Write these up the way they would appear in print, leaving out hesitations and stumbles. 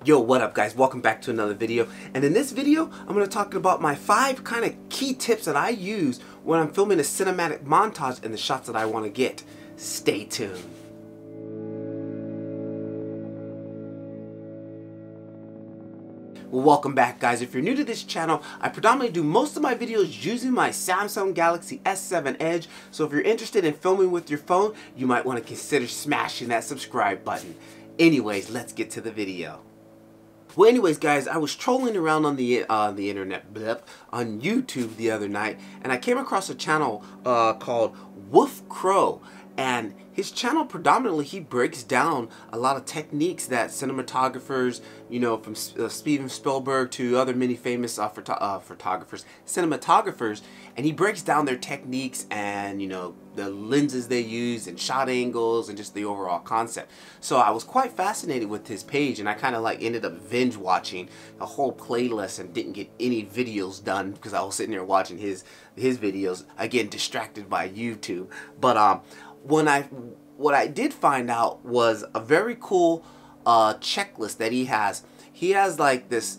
Yo, what up guys? Welcome back to another video. And in this video, I'm going to talk about my 5 kind of key tips that I use when I'm filming a cinematic montage and the shots that I want to get. Stay tuned. Well, welcome back guys. If you're new to this channel, I predominantly do most of my videos using my Samsung Galaxy S7 Edge. So if you're interested in filming with your phone, you might want to consider smashing that subscribe button. Anyways, let's get to the video. Well, anyways, guys, I was trolling around on the internet, on YouTube the other night, and I came across a channel called Wolfcrow. And his channel predominantly, he breaks down a lot of techniques that cinematographers, you know, from Steven Spielberg to other many famous cinematographers, and he breaks down their techniques and, you know, the lenses they use and shot angles and just the overall concept. So I was quite fascinated with his page, and I kind of like ended up binge watching a whole playlist and didn't get any videos done because I was sitting there watching his videos, again distracted by YouTube. But what I did find out was a very cool checklist that he has. He has like this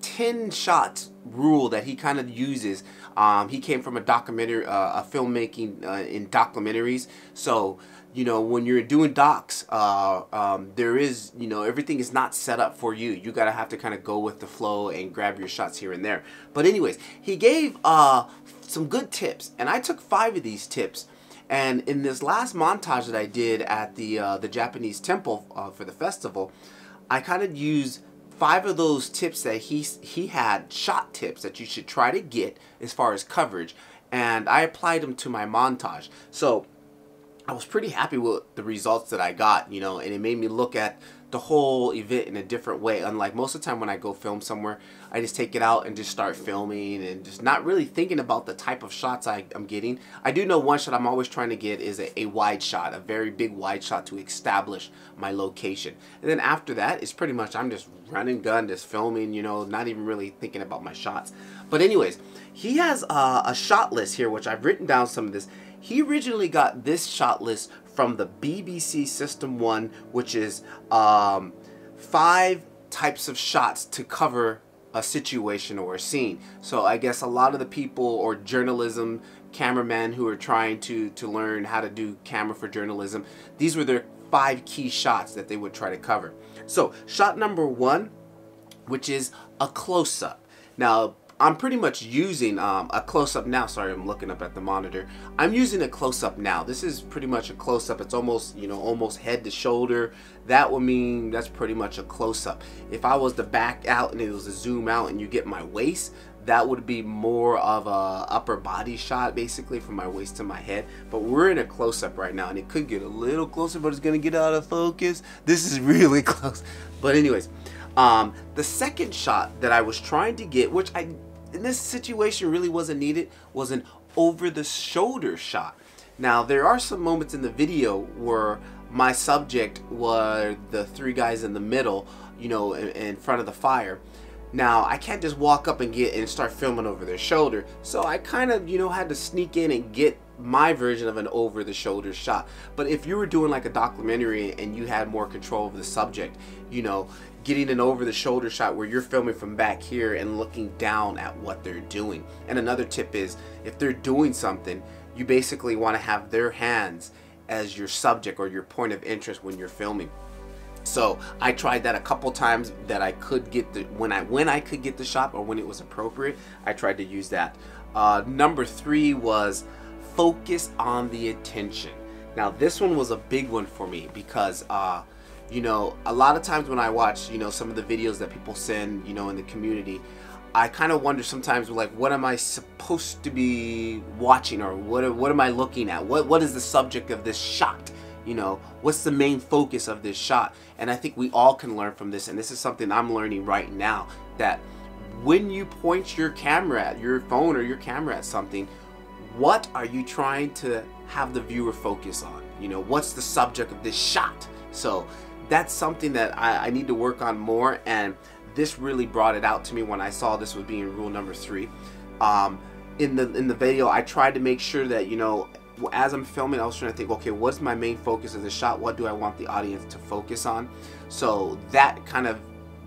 10 shots rule that he kind of uses. He came from a documentary, a filmmaking in documentaries. So, you know, when you're doing docs, there is, you know, everything is not set up for you. You gotta have to kind of go with the flow and grab your shots here and there. But anyways, he gave some good tips, and I took 5 of these tips. And in this last montage that I did at the Japanese temple for the festival, I kind of used 5 of those tips that he had, shot tips that you should try to get as far as coverage, and I applied them to my montage. So I was pretty happy with the results that I got, you know, and it made me look at the whole event in a different way. Unlike most of the time when I go film somewhere, I just take it out and just start filming and just not really thinking about the type of shots I'm getting. I do know one shot I'm always trying to get is a wide shot, a very big wide shot to establish my location. And then after that, it's pretty much I'm just running gun, just filming, you know, not even really thinking about my shots. But anyways, he has a shot list here, which I've written down some of this. He originally got this shot list from the BBC System 1, which is 5 types of shots to cover a situation or a scene. So I guess a lot of the people or journalism cameramen who are trying to learn how to do camera for journalism, these were their 5 key shots that they would try to cover. So shot number 1, which is a close-up. Now I'm pretty much using a close-up now. Sorry, I'm looking up at the monitor. I'm using a close-up now. This is pretty much a close-up. It's almost, you know, almost head to shoulder. That would mean that's pretty much a close-up. If I was to back out and it was a zoom out and you get my waist, that would be more of a upper body shot, basically from my waist to my head. But we're in a close-up right now, and it could get a little closer, but it's gonna get out of focus. This is really close. But anyways, the second shot that I was trying to get, which in this situation really wasn't needed, was an over-the-shoulder shot. Now, there are some moments in the video where my subject were the 3 guys in the middle, you know, in front of the fire. Now, I can't just walk up and start filming over their shoulder, so I kind of, you know, had to sneak in and get my version of an over-the-shoulder shot. But if you were doing like a documentary and you had more control of the subject, you know, getting an over-the-shoulder shot where you're filming from back here and looking down at what they're doing. And another tip is, if they're doing something, you basically want to have their hands as your subject or your point of interest when you're filming. So I tried that a couple times that I could get the when I could get the shot, or when it was appropriate, I tried to use that. Number 3 was focus on the attention. Now this one was a big one for me because you know, a lot of times when I watch, you know, some of the videos that people send, you know, in the community, I kind of wonder sometimes, like, what am I supposed to be watching, or what am I looking at? What is the subject of this shot? You know, what's the main focus of this shot? And I think we all can learn from this, and this is something I'm learning right now, that when you point your camera at your phone or your camera at something, what are you trying to have the viewer focus on? You know, what's the subject of this shot? So that's something that I need to work on more, and this really brought it out to me when I saw this was being rule number 3. In the video, I tried to make sure that, you know, as I'm filming, I was trying to think, okay, what's my main focus of the shot? What do I want the audience to focus on? So that kind of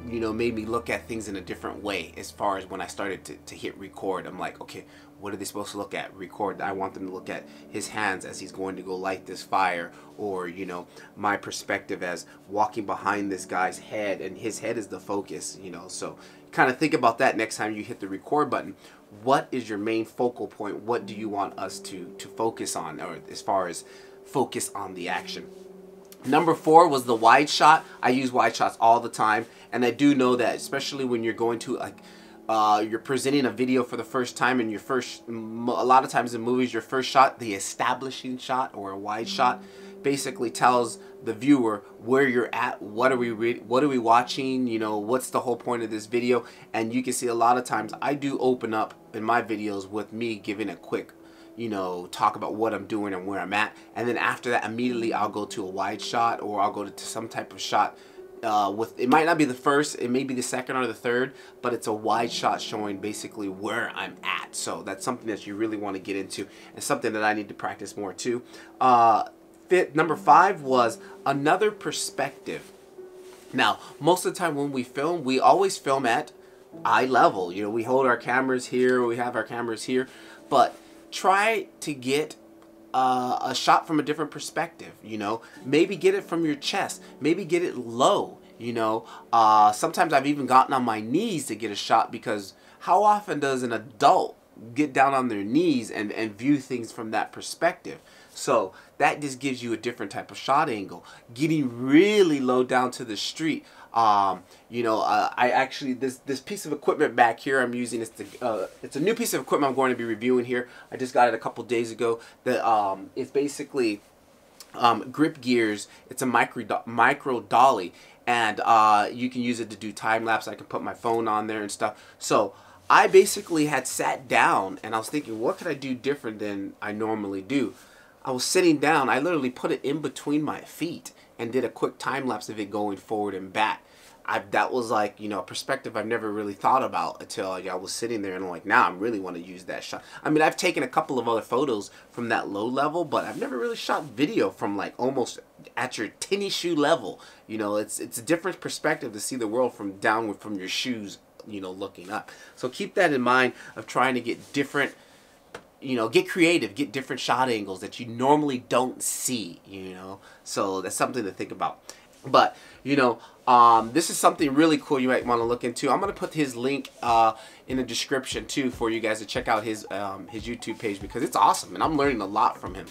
you know, made me look at things in a different way. As far as when I started to hit record, I'm like, okay, what are they supposed to look at? Record. I want them to look at his hands as he's going to go light this fire, or, you know, my perspective as walking behind this guy's head, and his head is the focus, you know. So kind of think about that next time you hit the record button. What is your main focal point? What do you want us to focus on, or as far as focus on the action? Number 4 was the wide shot. I use wide shots all the time, and I do know that especially when you're going to, like, you're presenting a video for the first time, and a lot of times in movies, your first shot, the establishing shot or a wide shot, basically tells the viewer where you're at, what are we watching, you know, what's the whole point of this video. And you can see a lot of times I do open up in my videos with me giving a quick, you know, talk about what I'm doing and where I'm at, and then after that immediately I'll go to a wide shot, or I'll go to some type of shot with, it might not be the first, it may be the second or the third, but it's a wide shot showing basically where I'm at. So that's something that you really want to get into, and something that I need to practice more too. Number 5 was another perspective. Now, most of the time when we film, we always film at eye level. You know, we hold our cameras here, we have our cameras here, but try to get a shot from a different perspective. You know, maybe get it from your chest, maybe get it low. You know, sometimes I've even gotten on my knees to get a shot, because how often does an adult get down on their knees and view things from that perspective? So that just gives you a different type of shot angle. Getting really low down to the street. You know, I actually, this piece of equipment back here I'm using, it's a new piece of equipment I'm going to be reviewing here. I just got it a couple days ago. It's basically grip gears. It's a micro dolly, and you can use it to do time lapse. I can put my phone on there and stuff. So I basically had sat down and I was thinking, what could I do different than I normally do? I was sitting down, I literally put it in between my feet and did a quick time lapse of it going forward and back. That was like, you know, a perspective I've never really thought about until I was sitting there, and I'm like, now I really want to use that shot. I mean, I've taken a couple of other photos from that low level, but I've never really shot video from like almost at your tennis shoe level. You know, it's a different perspective to see the world from downward from your shoes, you know, looking up. So keep that in mind of trying to get different, you know, get creative, get different shot angles that you normally don't see, you know. So that's something to think about. But, you know, this is something really cool you might want to look into. I'm going to put his link in the description too for you guys to check out his YouTube page, because it's awesome and I'm learning a lot from him.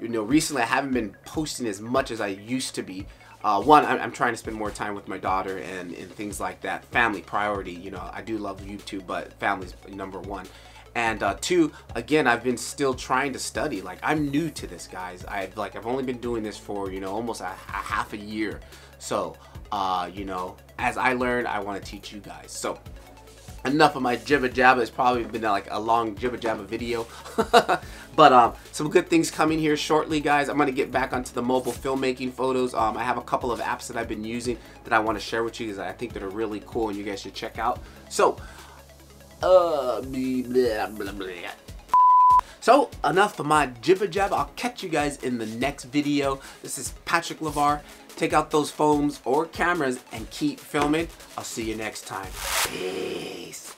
You know, recently I haven't been posting as much as I used to be. One, I'm trying to spend more time with my daughter and things like that. Family priority, you know, I do love YouTube, but family's number 1. And 2, again, I've been still trying to study. Like, I'm new to this, guys. I've only been doing this for, you know, almost a half a year. So, you know, as I learn, I want to teach you guys. So, enough of my jibba jabba. It's probably been like a long jibba jabba video. But some good things coming here shortly, guys. I'm going to get back onto the mobile filmmaking photos. I have a couple of apps that I've been using that I want to share with you guys that I think that are really cool and you guys should check out. So, blah, blah, blah, blah. So enough of my jibba jabba. I'll catch you guys in the next video. This is Patrick LeVar. Take out those phones or cameras and keep filming. I'll see you next time. Peace.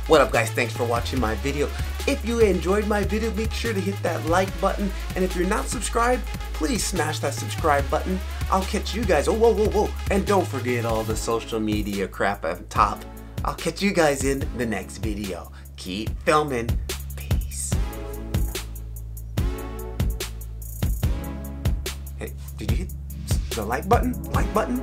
What up, guys? Thanks for watching my video. If you enjoyed my video, make sure to hit that like button. And if you're not subscribed, please smash that subscribe button. I'll catch you guys. Oh, whoa, whoa, whoa. And don't forget all the social media crap on top. I'll catch you guys in the next video. Keep filming. Peace. Hey, did you hit the like button? Like button?